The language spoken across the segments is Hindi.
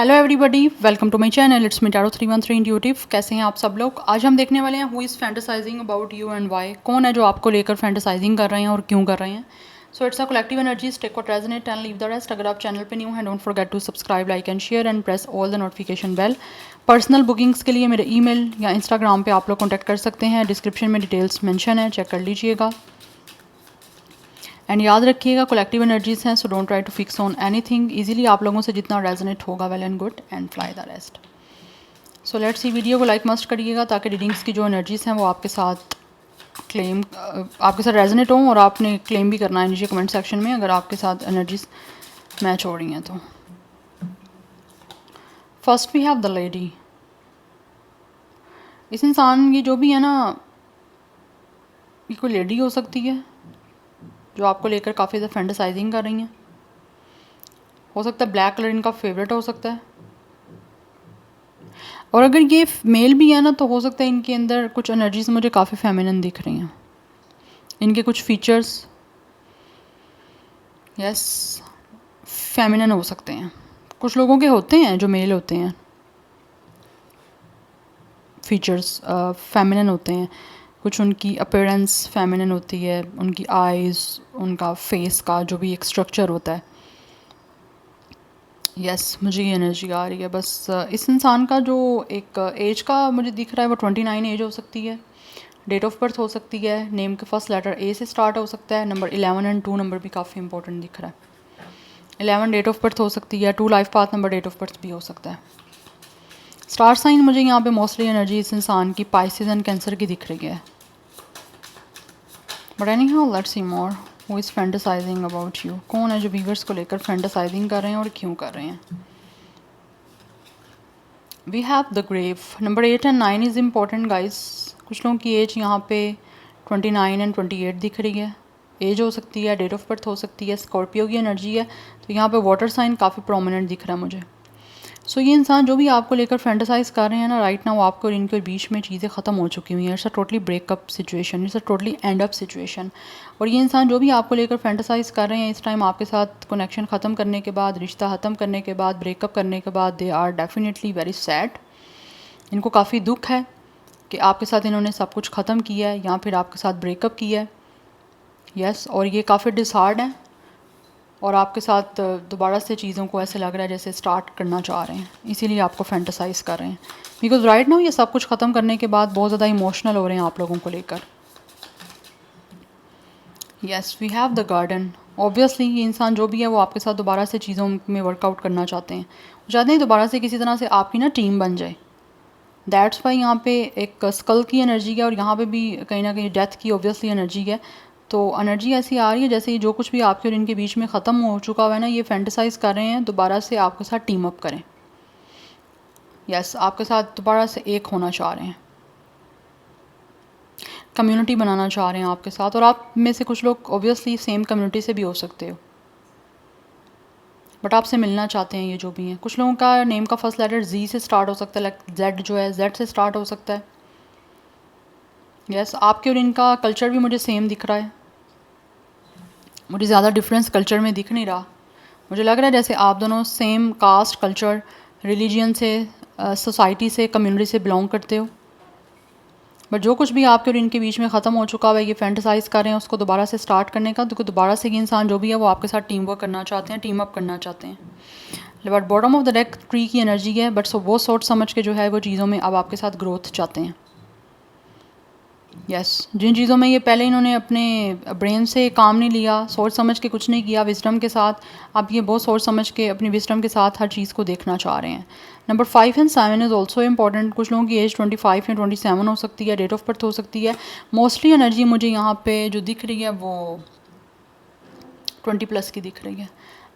Hello everybody, welcome to my channel. It's me Tarot 313 intuitive. कैसे हैं आप सब लोग? आज हम देखने वाले हैं who is fantasising about you and why. कौन है जो आपको लेकर फैंटेसाइजिंग कर रहे हैं और क्यों कर रहे हैं। So it's a collective energies, take what resonate and leave the rest. अगर आप चैनल पे न्यू हैं, don't forget to subscribe, like and share and press all the notification bell. Personal bookings के लिए मेरे ईमेल या इंस्टाग्राम पे आप लोग कॉन्टैक्ट कर सकते हैं। डिस्क्रिप्शन में डिटेल्स मेंशन है, चेक कर लीजिएगा। एंड याद रखिएगा कलेक्टिव एनर्जीज हैं, so don't try to fix on anything. Easily आप लोगों से जितना रेजोनेट होगा well and good, and fly the rest. So let's see, video को लाइक मस्ट करिएगा ताकि रीडिंग्स की जो एनर्जीज हैं वो आपके साथ आपके साथ रेजोनेट हों, और आपने क्लेम भी करना है नीचे कमेंट सेक्शन में अगर आपके साथ एनर्जीज मैच हो रही हैं तो। First we have the lady. इस इंसान की जो भी है ना, ये कोई लेडी हो सकती है जो आपको लेकर काफ़ी ज़्यादा फैंटेसाइजिंग कर रही हैं। हो सकता है ब्लैक कलर इनका फेवरेट हो सकता है, और अगर ये मेल भी है ना तो हो सकता है इनके अंदर कुछ एनर्जीज मुझे काफ़ी फेमिनिन दिख रही हैं। इनके कुछ फीचर्स यस फेमिनिन हो सकते हैं। कुछ लोगों के होते हैं जो मेल होते हैं, फीचर्स फेमिनिन होते हैं। कुछ उनकी अपीयरेंस फेमिनिन होती है, उनकी आइज़, उनका फेस का जो भी एक स्ट्रक्चर होता है। यस मुझे ये एनर्जी आ रही है। बस इस इंसान का जो एक एज का मुझे दिख रहा है वो 29 एज हो सकती है। डेट ऑफ बर्थ हो सकती है, नेम के फर्स्ट लेटर ए से स्टार्ट हो सकता है। नंबर 11 एंड 2 नंबर भी काफ़ी इंपॉर्टेंट दिख रहा है। 11 डेट ऑफ बर्थ हो सकती है, 2 life path number date of birth भी हो सकता है। स्टार साइन मुझे यहाँ पे मोस्टली एनर्जी इस इंसान की पाइसेस एंड कैंसर की दिख रही है। But anyhow let's see more who is fantasising about you. कौन है जो व्यूअर्स को लेकर फैंटेसाइजिंग कर रहे हैं और क्यों कर रहे हैं। We have the grave. Number 8 and 9 is important guys. कुछ लोगों की एज यहाँ पे 29 एंड 28 दिख रही है। एज हो सकती है, डेट ऑफ बर्थ हो सकती है, स्कॉर्पियो की एनर्जी है, तो यहाँ पे वाटर साइन काफ़ी प्रोमिनेंट दिख रहा है मुझे। सो ये इंसान जो भी आपको लेकर फैंटेसाइज कर रहे हैं ना राइट नाउ, आपको और इनके बीच में चीज़ें ख़त्म हो चुकी हुई हैं। It's a totally breakup situation, it's a totally and up situation. और ये इंसान जो भी आपको लेकर फैंटेसाइज कर रहे हैं इस टाइम आपके साथ कनेक्शन ख़त्म करने के बाद, रिश्ता ख़त्म करने के बाद, ब्रेकअप करने के बाद, they are definitely very sad. इनको काफ़ी दुख है कि आपके साथ इन्होंने सब कुछ ख़त्म किया है या फिर आपके साथ ब्रेकअप किया है। यस और ये काफ़ी डिसहार्ड हैं और आपके साथ दोबारा से चीज़ों को ऐसे लग रहा है जैसे स्टार्ट करना चाह रहे हैं, इसीलिए आपको फैंटेसाइज कर रहे हैं। बिकॉज राइट नाउ ये सब कुछ ख़त्म करने के बाद बहुत ज़्यादा इमोशनल हो रहे हैं आप लोगों को लेकर। Yes we have the garden. Obviously ये इंसान जो भी है वो आपके साथ दोबारा से चीज़ों में वर्कआउट करना चाहते हैं। वो चाहते हैं दोबारा से किसी तरह से आपकी ना टीम बन जाए। दैट्स वाई यहाँ पे एक स्कल की एनर्जी है और यहाँ पे भी कहीं ना कहीं डेथ की ऑब्वियसली एनर्जी है। तो एनर्जी ऐसी आ रही है जैसे जो कुछ भी आपके और इनके बीच में ख़त्म हो चुका हुआ है ना, ये फैंटेसाइज कर रहे हैं दोबारा से आपके साथ टीम अप करें। यस आपके साथ दोबारा से एक होना चाह रहे हैं, कम्युनिटी बनाना चाह रहे हैं आपके साथ। और आप में से कुछ लोग ऑब्वियसली सेम कम्युनिटी से भी हो सकते हो, बट आपसे मिलना चाहते हैं ये जो भी हैं। कुछ लोगों का नेम का फर्स्ट लेटर जी से स्टार्ट हो सकता है, लाइक जेड जो है जेड से स्टार्ट हो सकता है। यस आपके और इनका कल्चर भी मुझे सेम दिख रहा है। मुझे ज़्यादा डिफरेंस कल्चर में दिख नहीं रहा। मुझे लग रहा है जैसे आप दोनों सेम कास्ट, कल्चर, रिलीजन से, सोसाइटी से, कम्युनिटी से बिलोंग करते हो। बट जो कुछ भी आपके और इनके बीच में ख़त्म हो चुका है ये फैंटेसाइज कर रहे हैं उसको दोबारा से स्टार्ट करने का। तो दोबारा से ये इंसान जो भी है वो आपके साथ टीम वर्क करना चाहते हैं, टीम अप करना चाहते हैं। But bottom of the deck tree की एनर्जी है, बट वो सोच समझ के जो है वो चीज़ों में अब आपके साथ ग्रोथ चाहते हैं। यस जिन चीज़ों में ये पहले इन्होंने अपने ब्रेन से काम नहीं लिया, सोच समझ के कुछ नहीं किया विजडम के साथ, अब ये बहुत सोच समझ के अपनी विजडम के साथ हर चीज़ को देखना चाह रहे हैं। Number 5 and 7 is also important. कुछ लोगों की एज 25 या 27 हो सकती है, डेट ऑफ बर्थ हो सकती है। मोस्टली एनर्जी मुझे यहाँ पे जो दिख रही है वो 20+ की दिख रही है।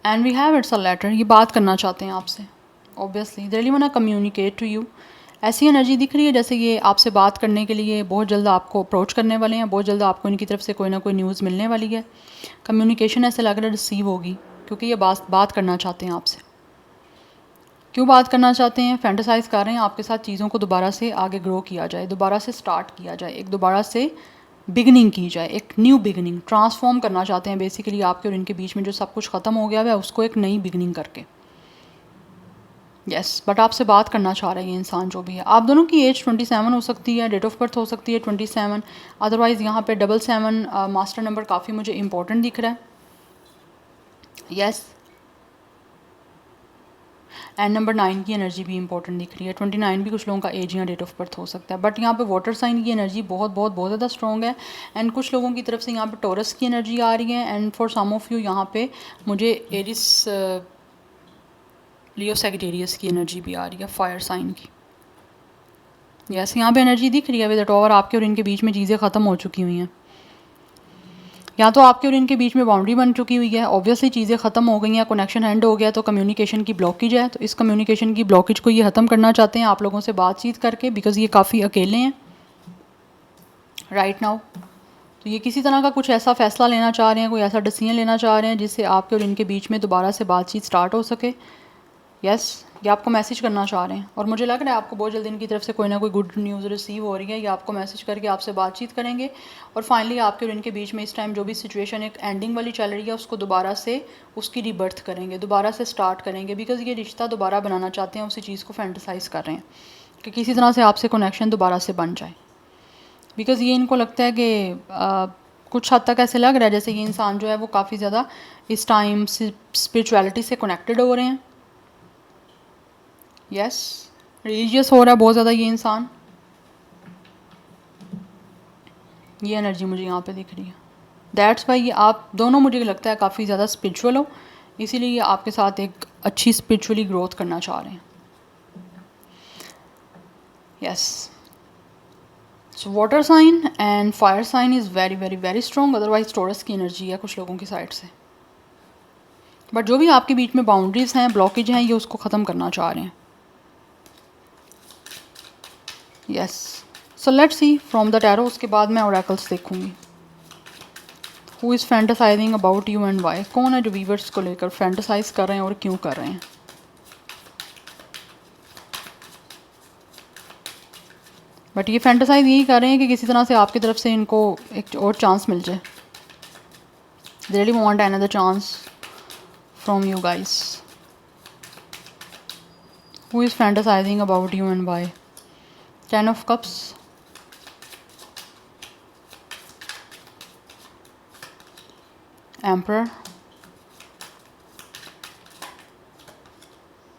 And we have it's a letter. ये बात करना चाहते हैं आपसे obviously, they really want to communicate to you. ऐसी एनर्जी दिख रही है जैसे ये आपसे बात करने के लिए बहुत जल्द आपको अप्रोच करने वाले हैं, बहुत जल्द आपको इनकी तरफ से कोई ना कोई न्यूज़ मिलने वाली है। कम्युनिकेशन ऐसे लग रहा है रिसीव होगी क्योंकि ये बात करना चाहते हैं आपसे। क्यों बात करना चाहते हैं? फैंटेसाइज कर रहे हैं आपके साथ चीज़ों को दोबारा से आगे ग्रो किया जाए, दोबारा से स्टार्ट किया जाए, एक दोबारा से बिगनिंग की जाए, एक न्यू बिगनिंग ट्रांसफॉर्म करना चाहते हैं बेसिकली आपके और इनके बीच में जो सब कुछ ख़त्म हो गया है उसको एक नई बिगनिंग करके। यस बट आपसे बात करना चाह रहा है ये इंसान जो भी है। आप दोनों की एज 27 हो सकती है, डेट ऑफ बर्थ हो सकती है 27, अदरवाइज़ यहाँ पे 77 मास्टर नंबर काफ़ी मुझे इंपॉर्टेंट दिख रहा है। यस एंड नंबर 9 की एनर्जी भी इंपॉर्टेंट दिख रही है। 29 भी कुछ लोगों का एज या डेट ऑफ बर्थ हो सकता है, बट यहाँ पे वाटर साइन की एनर्जी बहुत बहुत बहुत ज़्यादा स्ट्रॉन्ग है। एंड कुछ लोगों की तरफ से यहाँ पे टॉरस की एनर्जी आ रही है, and for some of you यहाँ पे मुझे एरिस लियो सेगिटेरियस की एनर्जी भी आ रही है, फायर साइन की। यस यहाँ पे एनर्जी दिख रही है विद टॉवर, आपके और इनके बीच में चीज़ें ख़त्म हो चुकी हुई हैं, या तो आपके और इनके बीच में बाउंड्री बन चुकी हुई है, ऑब्वियसली चीज़ें ख़त्म हो गई हैं, कनेक्शन एंड हो गया, तो कम्युनिकेशन की ब्लॉकेज है। तो इस कम्युनिकेशन की ब्लॉकेज को ये ख़त्म करना चाहते हैं आप लोगों से बातचीत करके, बिकॉज़ ये काफ़ी अकेले हैं राइट नाउ। तो ये किसी तरह का कुछ ऐसा फ़ैसला लेना चाह रहे हैं, कोई ऐसा डिसीजन लेना चाह रहे हैं जिससे आपके और इनके बीच में दोबारा से बातचीत स्टार्ट हो सके। यस ये आपको मैसेज करना चाह रहे हैं, और मुझे लग रहा है आपको बहुत जल्दी इनकी तरफ से कोई ना कोई गुड न्यूज़ रिसीव हो रही है। ये आपको मैसेज करके आपसे बातचीत करेंगे, और फाइनली आपके और इनके बीच में इस टाइम जो भी सिचुएशन एक एंडिंग वाली चल रही है उसको दोबारा से उसकी रीबर्थ करेंगे, दोबारा से स्टार्ट करेंगे, बिकॉज़ ये रिश्ता दोबारा बनाना चाहते हैं, उसी चीज़ को फैंटेसाइज़ कर रहे हैं कि किसी तरह से आपसे कनेक्शन दोबारा से बन जाए। बिकॉज़ ये इनको लगता है कि कुछ हद तक ऐसे लग रहा है जैसे ये इंसान जो है वो काफ़ी ज़्यादा इस टाइम स्पिरिचुअलिटी से कनेक्टेड हो रहे हैं। यस रिलीजियस हो रहा है बहुत ज़्यादा ये इंसान, ये एनर्जी मुझे यहाँ पे दिख रही है। दैट्स वाई ये आप दोनों मुझे लगता है काफ़ी ज़्यादा स्पिरिचुअल हो, इसीलिए ये आपके साथ एक अच्छी स्पिरिचुअली ग्रोथ करना चाह रहे हैं। Yes so water sign and fire sign is very very very strong, otherwise Taurus की एनर्जी है कुछ लोगों की साइड से, बट जो भी आपके बीच में बाउंड्रीज हैं, ब्लॉकेज हैं, ये उसको ख़त्म करना चाह रहे हैं। Yes so let's see from the tarot, उसके बाद मैं ओरेकल्स देखूंगी। Who is fantasising about you and why, कौन है जो वीवर्स को लेकर फैंटेसाइज कर रहे हैं और क्यों कर रहे हैं। बट ये फैंटेसाइज यही कर रहे हैं कि किसी तरह से आपकी तरफ से इनको एक और चांस मिल जाए। They really want another chance from you guys. Who is fantasising about you and why, 10 of cups, emperor,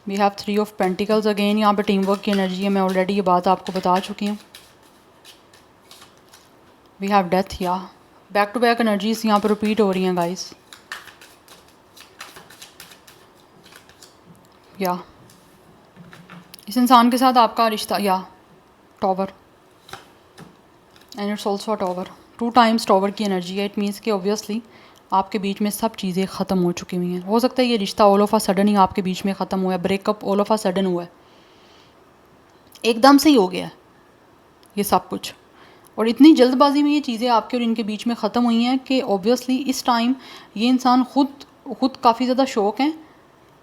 we have 3 of pentacles। Again यहाँ पे टीम वर्क की एनर्जी है, मैं ऑलरेडी ये बात आपको बता चुकी हूँ। वी हैव डेथ, या बैक टू बैक एनर्जीज यहाँ पे रिपीट हो रही हैं गाइस। या इस इंसान के साथ आपका रिश्ता, या tower and it's also tower, 2 times tower की एनर्जी है। इट मीन्स कि ऑब्वियसली आपके बीच में सब चीज़ें ख़त्म हो चुकी हुई हैं। हो सकता है ये रिश्ता ऑल ऑफ अ सडन ही आपके बीच में ख़त्म हुआ है, breakup all of a sudden हुआ है, एकदम से ही हो गया है ये सब कुछ, और इतनी जल्दबाजी में ये चीज़ें आपके और इनके बीच में ख़त्म हुई हैं कि ऑब्वियसली इस टाइम ये इंसान खुद काफ़ी ज़्यादा शौक हैं,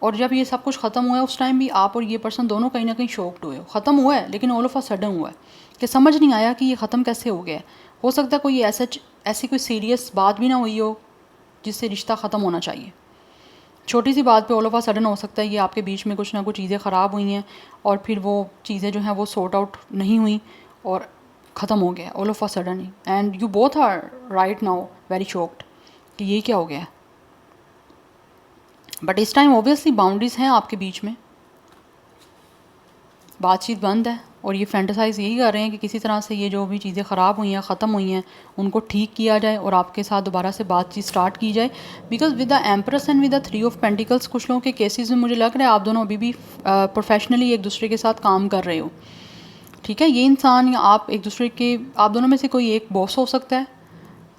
और जब ये सब कुछ ख़त्म हुआ है उस टाइम भी आप और ये पर्सन दोनों कहीं ना कहीं शॉक्ड हुए हो। ख़त्म हुआ है लेकिन ऑल ऑफ अ सडन हुआ है कि समझ नहीं आया कि ये ख़त्म कैसे हो गया है। हो सकता है कोई ऐसी कोई सीरियस बात भी ना हुई हो जिससे रिश्ता ख़त्म होना चाहिए, छोटी सी बात पे ऑल ऑफ अ सडन हो सकता है ये आपके बीच में कुछ ना कुछ चीज़ें ख़राब हुई हैं, और फिर वो चीज़ें जो हैं वो सॉर्ट आउट नहीं हुई और ख़त्म हो गया ऑल ऑफ अ सडन ही, and you both are right now very shocked कि ये क्या हो गया है। बट इस टाइम ऑब्वियसली बाउंड्रीज़ हैं आपके बीच में, बातचीत बंद है, और ये फैंटेसाइज यही कर रहे हैं कि किसी तरह से ये जो भी चीज़ें ख़राब हुई हैं, ख़त्म हुई हैं, उनको ठीक किया जाए और आपके साथ दोबारा से बातचीत स्टार्ट की जाए। Because with the empress and with the 3 of pentacles कुछ लोगों के केसेस में मुझे लग रहा है आप दोनों अभी भी प्रोफेशनली एक दूसरे के साथ काम कर रहे हो। ठीक है, ये इंसान या आप एक दूसरे के, आप दोनों में से कोई एक बॉस हो सकता है,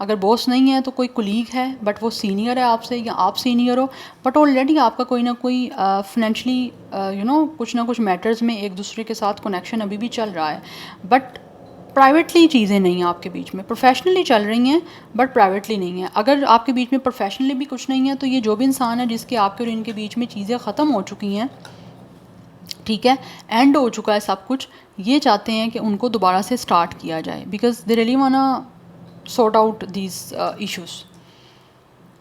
अगर बॉस नहीं है तो कोई कुलीग है, बट वो सीनियर है आपसे या आप सीनियर हो, बट ऑलरेडी आपका कोई ना कोई फाइनेंशली कुछ ना कुछ मैटर्स में एक दूसरे के साथ कनेक्शन अभी भी चल रहा है, बट प्राइवेटली चीज़ें नहीं हैं आपके बीच में, प्रोफेशनली चल रही हैं बट प्राइवेटली नहीं है। अगर आपके बीच में प्रोफेशनली भी कुछ नहीं है तो ये जो भी इंसान है जिसके आपके और इनके बीच में चीज़ें ख़त्म हो चुकी हैं, ठीक है, एंड हो चुका है सब कुछ, ये चाहते हैं कि उनको दोबारा से स्टार्ट किया जाए, बिकॉज दे रियली वाना sort out these issues.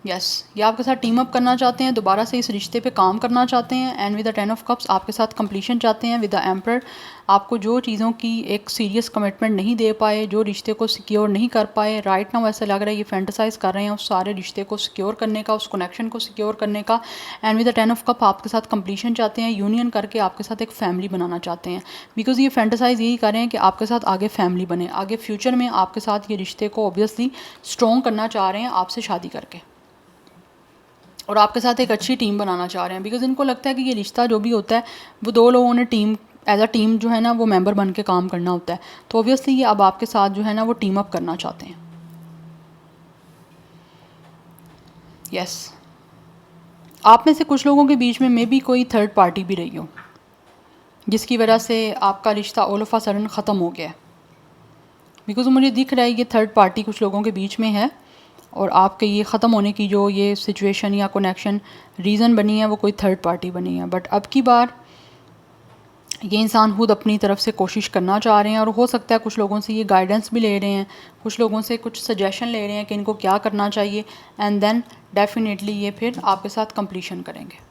Yes ये आपके साथ टीम अप करना चाहते हैं, दोबारा से इस रिश्ते पे काम करना चाहते हैं। And with the 10 of cups आपके साथ कंप्लीशन चाहते हैं। विद द एम्परर आपको जो चीज़ों की एक सीरियस कमिटमेंट नहीं दे पाए, जो रिश्ते को सिक्योर नहीं कर पाए, राइट नाउ ऐसा लग रहा है ये फैंटेसाइज कर रहे हैं उस सारे रिश्ते को सिक्योर करने का, उस कनेक्शन को सिक्योर करने का। And with the 10 of cup आपके साथ कंप्लीशन चाहते हैं, यूनियन करके आपके साथ एक फैमिली बनाना चाहते हैं। बिकॉज ये फैंटेसाइज यही कर रहे हैं कि आपके साथ आगे फैमिली बने, आगे फ्यूचर में आपके साथ ये रिश्ते को ऑब्वियसली स्ट्रॉन्ग करना चाह रहे हैं आपसे शादी करके, और आपके साथ एक अच्छी टीम बनाना चाह रहे हैं। बिकॉज इनको लगता है कि ये रिश्ता जो भी होता है वो दो लोगों ने टीम एज अ टीम जो है ना वो मेंबर बन के काम करना होता है। तो ऑब्वियसली ये अब आपके साथ जो है ना वो टीम अप करना चाहते हैं। यस आप में से कुछ लोगों के बीच में मे बी कोई थर्ड पार्टी भी रही हो जिसकी वजह से आपका रिश्ता ऑल ऑफ अ सडन ख़त्म हो गया है। बिकॉज मुझे दिख रहा है ये थर्ड पार्टी कुछ लोगों के बीच में है, और आपके ये ख़त्म होने की जो ये सिचुएशन या कनेक्शन रीज़न बनी है वो कोई थर्ड पार्टी बनी है। बट अब की बार ये इंसान खुद अपनी तरफ से कोशिश करना चाह रहे हैं, और हो सकता है कुछ लोगों से ये गाइडेंस भी ले रहे हैं, कुछ लोगों से कुछ सजेशन ले रहे हैं कि इनको क्या करना चाहिए। एंड देन डेफिनेटली ये फिर आपके साथ कंप्लीशन करेंगे।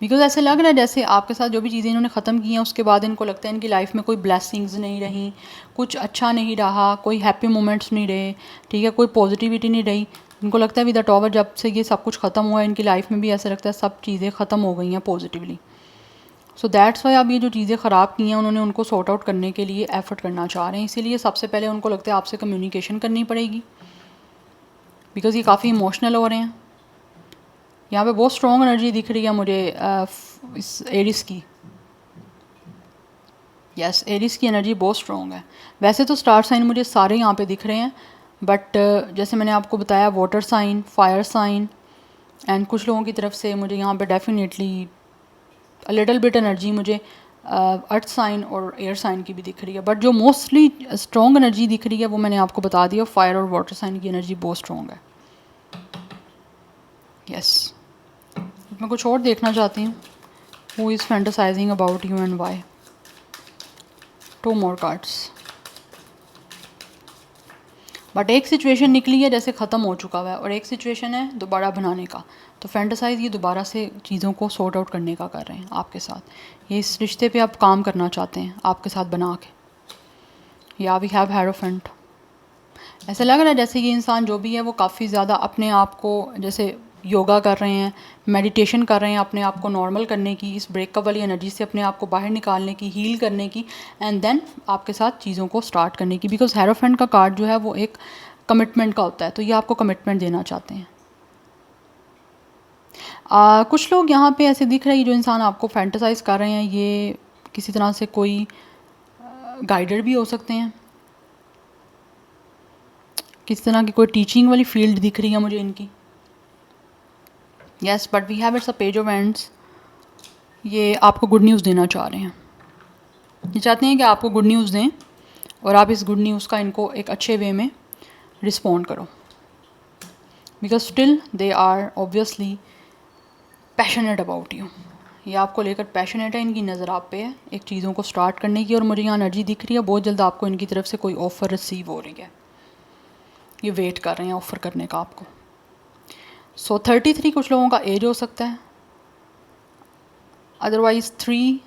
बिकॉज ऐसे लग रहा है जैसे आपके साथ जो भी चीज़ें इन्होंने ख़त्म की हैं उसके बाद इनको लगता है इनकी लाइफ में कोई ब्लेसिंग्स नहीं रही, कुछ अच्छा नहीं रहा, कोई हैप्पी मोमेंट्स नहीं रहे, ठीक है, कोई पॉजिटिविटी नहीं रही। इनको लगता है विद द टॉवर जब से ये सब कुछ ख़त्म हुआ है इनकी लाइफ में भी ऐसा लगता है सब चीज़ें ख़त्म हो गई हैं पॉजिटिवली। सो दैट्स वाई अब ये जो चीज़ें ख़राब की हैं उन्होंने उनको सॉर्ट आउट करने के लिए एफर्ट करना चाह रहे हैं। इसीलिए सबसे पहले उनको लगता है आपसे कम्युनिकेशन करनी पड़ेगी, बिकॉज़ ये काफ़ी इमोशनल हो रहे हैं। यहाँ पे बहुत स्ट्रॉन्ग एनर्जी दिख रही है मुझे इस एरिस की। यस एरिस की एनर्जी बहुत स्ट्रॉन्ग है। वैसे तो स्टार साइन मुझे सारे यहाँ पे दिख रहे हैं, बट जैसे मैंने आपको बताया water sign, fire sign, and कुछ लोगों की तरफ से मुझे यहाँ पे definitely a little bit energy मुझे अर्थ साइन और एयर साइन की भी दिख रही है। बट जो मोस्टली स्ट्रॉन्ग एनर्जी दिख रही है वो मैंने आपको बता दिया, फायर और वाटर साइन की एनर्जी बहुत स्ट्रॉन्ग है। यस मैं कुछ और देखना चाहती हूँ। Who is fantasising about you and why. 2 more cards. But एक सिचुएशन निकली है जैसे ख़त्म हो चुका हुआ है, और एक सिचुएशन है दोबारा बनाने का। तो फैंटेसाइज ये दोबारा से चीज़ों को सॉर्ट आउट करने का कर रहे हैं आपके साथ। ये इस रिश्ते पे आप काम करना चाहते हैं आपके साथ बना के। या वी हैव हेरोफेंट। ऐसा लग रहा है जैसे ये इंसान जो भी है वो काफ़ी ज़्यादा अपने आप को जैसे योगा कर रहे हैं, मेडिटेशन कर रहे हैं अपने आप को नॉर्मल करने की, इस ब्रेकअप वाली एनर्जी से अपने आप को बाहर निकालने की, हील करने की, एंड देन आपके साथ चीज़ों को स्टार्ट करने की। बिकॉज हेरोफेंट का कार्ड जो है वो एक कमिटमेंट का होता है, तो ये आपको कमिटमेंट देना चाहते हैं। कुछ लोग यहाँ पे ऐसे दिख रहे हैं जो इंसान आपको फैंटेसाइज कर रहे हैं ये किसी तरह से कोई गाइडर भी हो सकते हैं, किस तरह की कोई टीचिंग वाली फील्ड दिख रही है मुझे इनकी। Yes but we have it's a page of wands. ये आपको गुड न्यूज़ देना चाह रहे हैं, ये चाहते हैं कि आपको गुड न्यूज़ दें और आप इस गुड न्यूज़ का इनको एक अच्छे वे में रिस्पॉन्ड करो। Because still they are obviously passionate about you. ये आपको लेकर पैशनेट है, इनकी नज़र आप पे है एक चीज़ों को स्टार्ट करने की, और मुझे यहाँ एनर्जी दिख रही है बहुत जल्द आपको इनकी तरफ से कोई ऑफ़र रिसीव हो रही है। ये वेट कर रहे हैं ऑफ़र करने का आपको। सो 33 कुछ लोगों का एज हो सकता है, अदरवाइज़ 3,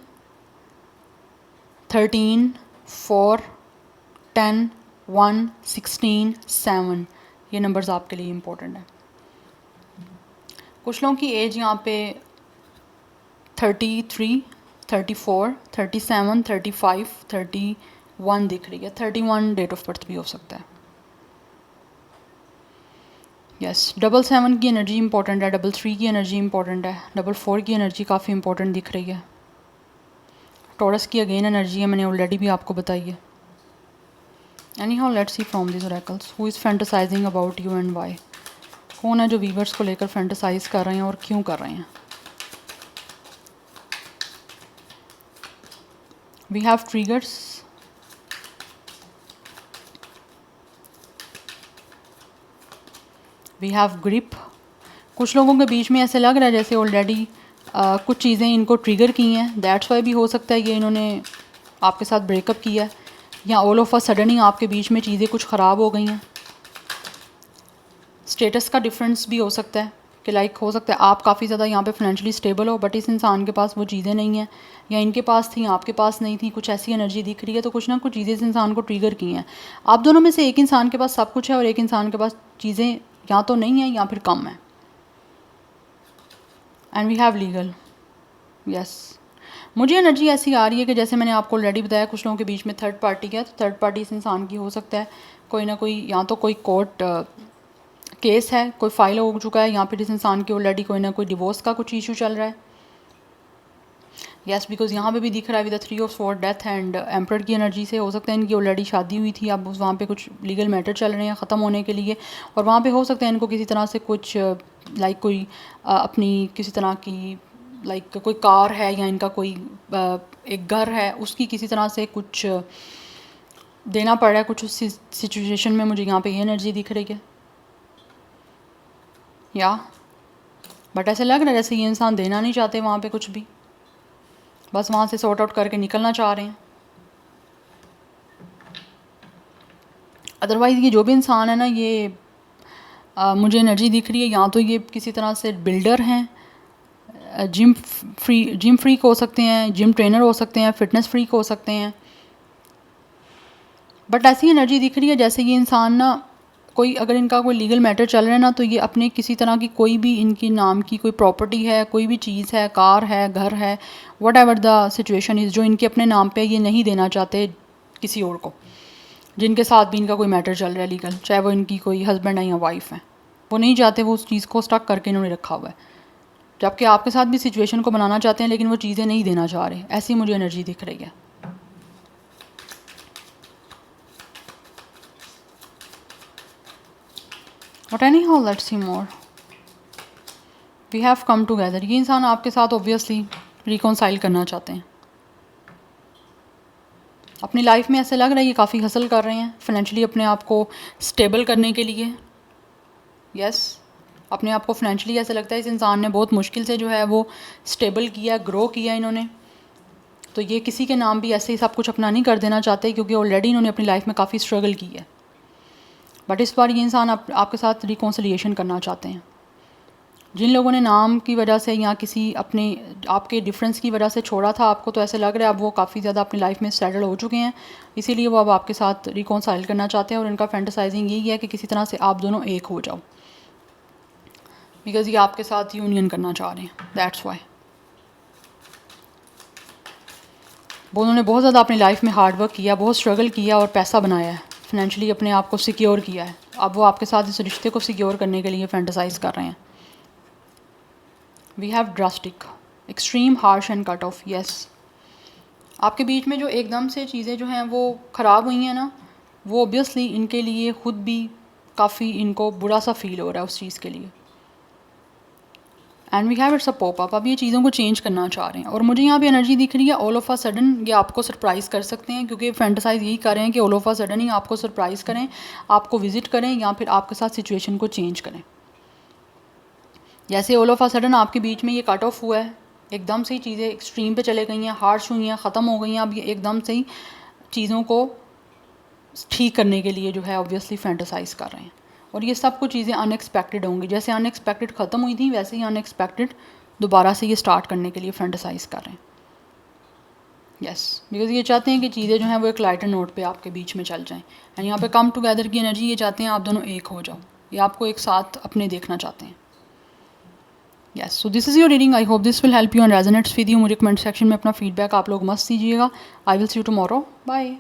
13, 4, 10, 1, 16, 7 ये नंबर्स आपके लिए इम्पोर्टेंट है। कुछ लोगों की एज यहाँ पे 33, 34, 37, 35, 31 दिख रही है। 31 डेट ऑफ बर्थ भी हो सकता है। यस 7 की एनर्जी इंपॉर्टेंट है, 3 की एनर्जी इंपॉर्टेंट है, 4 की एनर्जी काफ़ी इंपॉर्टेंट दिख रही है। टॉरस की अगेन एनर्जी है, मैंने ऑलरेडी भी आपको बताई है। Anyhow let's see from this oracles who is fantasising about you and why. कौन है जो वीवर्स को लेकर फैंटेसाइज कर रहे हैं और क्यों कर रहे हैं। We have triggers, we have grip. कुछ लोगों के बीच में ऐसे लग रहा है जैसे ऑलरेडी कुछ चीज़ें इनको ट्रिगर की हैं, दैट्स वाई भी हो सकता है ये इन्होंने आपके साथ ब्रेकअप किया है, या ऑल ऑफ अ सडन ही आपके बीच में चीज़ें कुछ ख़राब हो गई हैं। स्टेटस का डिफरेंस भी हो सकता है कि लाइक हो सकता है आप काफ़ी ज़्यादा यहाँ पे फाइनेंशियली स्टेबल हो बट इस इंसान के पास वो चीज़ें नहीं हैं, या इनके पास थी आपके पास नहीं थी, कुछ ऐसी एनर्जी दिख रही है। तो कुछ ना कुछ चीज़ें इस इंसान को ट्रिगर की हैं। आप दोनों में से एक इंसान के पास सब कुछ है और एक इंसान के पास चीज़ें या तो नहीं है या फिर कम है। And we have legal, yes. मुझे एनर्जी ऐसी आ रही है कि जैसे मैंने आपको ऑलरेडी बताया कुछ लोगों के बीच में थर्ड पार्टी है, तो थर्ड पार्टी इस इंसान की हो सकता है कोई ना कोई, या तो कोई कोर्ट केस है, कोई फाइल हो चुका है, या फिर इस इंसान की ऑलरेडी कोई ना कोई डिवोर्स का कुछ इशू चल रहा है। यस, बिकॉज यहाँ पे भी दिख रहा है with 3 of sword death and emperor की एनर्जी से। हो सकता है इनकी ऑलरेडी शादी हुई थी, अब वहाँ पे कुछ लीगल मैटर चल रहे हैं ख़त्म होने के लिए, और वहाँ पे हो सकता है इनको किसी तरह से कुछ लाइक कोई अपनी किसी तरह की लाइक कोई कार है या इनका कोई एक घर है, उसकी किसी तरह से कुछ देना पड़ रहा है कुछ उस सिचुएशन में। मुझे यहाँ पे ये एनर्जी दिख रही है, या बट ऐसे लग रहा है जैसे ये इंसान देना नहीं चाहते वहाँ पे कुछ भी, बस वहाँ से सॉर्ट आउट करके निकलना चाह रहे हैं। अदरवाइज़ ये जो भी इंसान है ना, ये मुझे एनर्जी दिख रही है, या तो ये किसी तरह से बिल्डर हैं, जिम फ्रीक हो सकते हैं, जिम ट्रेनर हो सकते हैं, फिटनेस फ्रीक हो सकते हैं। बट ऐसी एनर्जी दिख रही है जैसे ये इंसान ना कोई, अगर इनका कोई लीगल मैटर चल रहा है ना, तो ये अपने किसी तरह की कोई भी इनकी नाम की कोई प्रॉपर्टी है, कोई भी चीज़ है, कार है, घर है, what ever the situation is, जो इनके अपने नाम पे ये नहीं देना चाहते किसी और को, जिनके साथ भी इनका कोई मैटर चल रहा है लीगल, चाहे वो इनकी कोई हस्बैंड है या वाइफ है, वो नहीं चाहते, वो उस चीज़ को स्टक करके इन्होंने रखा हुआ है। जबकि आपके साथ भी सिचुएशन को बनाना चाहते हैं लेकिन वो चीज़ें नहीं देना चाह रहे। ऐसी मुझे एनर्जी दिख रही है। But anyhow let's see more, we have come together. ये इंसान आपके साथ ऑब्वियसली रिकॉन्साइल करना चाहते हैं अपनी लाइफ में। ऐसे लग रहा है ये काफ़ी हसल कर रहे हैं फाइनेंशियली अपने आप को स्टेबल करने के लिए। यस, अपने आप को फाइनेंशियली ऐसा लगता है इस इंसान ने बहुत मुश्किल से जो है वो स्टेबल किया, ग्रो किया इन्होंने। तो ये किसी के नाम भी ऐसे ही सब कुछ अपना नहीं कर देना चाहते, क्योंकि ऑलरेडी इन्होंने अपनी लाइफ में काफ़ी स्ट्रगल की है। बट इस बार ये इंसान आपके साथ रिकॉन्सिलिएशन करना चाहते हैं। जिन लोगों ने नाम की वजह से या किसी अपने आपके डिफरेंस की वजह से छोड़ा था आपको, तो ऐसे लग रहा है अब वो काफ़ी ज़्यादा अपनी लाइफ में सेटल हो चुके हैं, इसीलिए वो अब आपके साथ रिकॉन्साइल करना चाहते हैं। और इनका फैंटेसाइजिंग यही है कि किसी तरह से आप दोनों एक हो जाओ, बिकॉज ये आपके साथ यूनियन करना चाह रहे हैं, दैट्स वाई। वो उन्होंने बहुत ज़्यादा अपनी लाइफ में हार्ड वर्क किया, बहुत स्ट्रगल किया और पैसा बनाया है, फाइनेंशियली अपने आप को सिक्योर किया है। अब वो आपके साथ इस रिश्ते को सिक्योर करने के लिए फैंटेसाइज कर रहे हैं। We have drastic, extreme, harsh and cut off. Yes, आपके बीच में जो एकदम से चीज़ें जो हैं वो ख़राब हुई हैं ना, वो ऑब्वियसली इनके लिए ख़ुद भी काफ़ी इनको बुरा सा फील हो रहा है उस चीज़ के लिए। And we have it's a pop up, अब ये चीज़ों को चेंज करना चाह रहे हैं। और मुझे यहाँ पे एनर्जी दिख रही है ऑल ऑफ अ सडन ये आपको सरप्राइज़ कर सकते हैं, क्योंकि फैंटेसाइज यही कर रहे हैं कि ऑल ऑफ अ सडन ही आपको सरप्राइज़ करें, आपको विजिट करें या फिर आपके साथ सिचुएशन को चेंज करें। जैसे ऑल ऑफ अ सडन आपके बीच में ये कट ऑफ हुआ है, एकदम से ही चीज़ें एक्सट्रीम पे चले गई हैं, हार्श हुई हैं, ख़त्म हो गई हैं। अब ये एकदम से ही चीज़ों को ठीक करने के लिए जो है ऑब्वियसली फैंटेसाइज कर रहे हैं। और ये सब कुछ चीज़ें अनएक्सपेक्टेड होंगी, जैसे अनएक्सपेक्टेड ख़त्म हुई थी वैसे ही अनएक्सपेक्टेड दोबारा से ये स्टार्ट करने के लिए फैंटेसाइज कर रहे हैं। यस, बिकॉज ये चाहते हैं कि चीज़ें जो हैं वो एक लाइटर नोट पे आपके बीच में चल जाएं। एंड यहाँ पे कम टुगेदर की एनर्जी, ये चाहते हैं आप दोनों एक हो जाओ, ये आपको एक साथ अपने देखना चाहते हैं। Yes, so this is your reading, I hope this will help you and resonates with you. मुझे कमेंट सेक्शन में अपना फीडबैक आप लोग मस्त दीजिएगा। I will see you tomorrow, bye.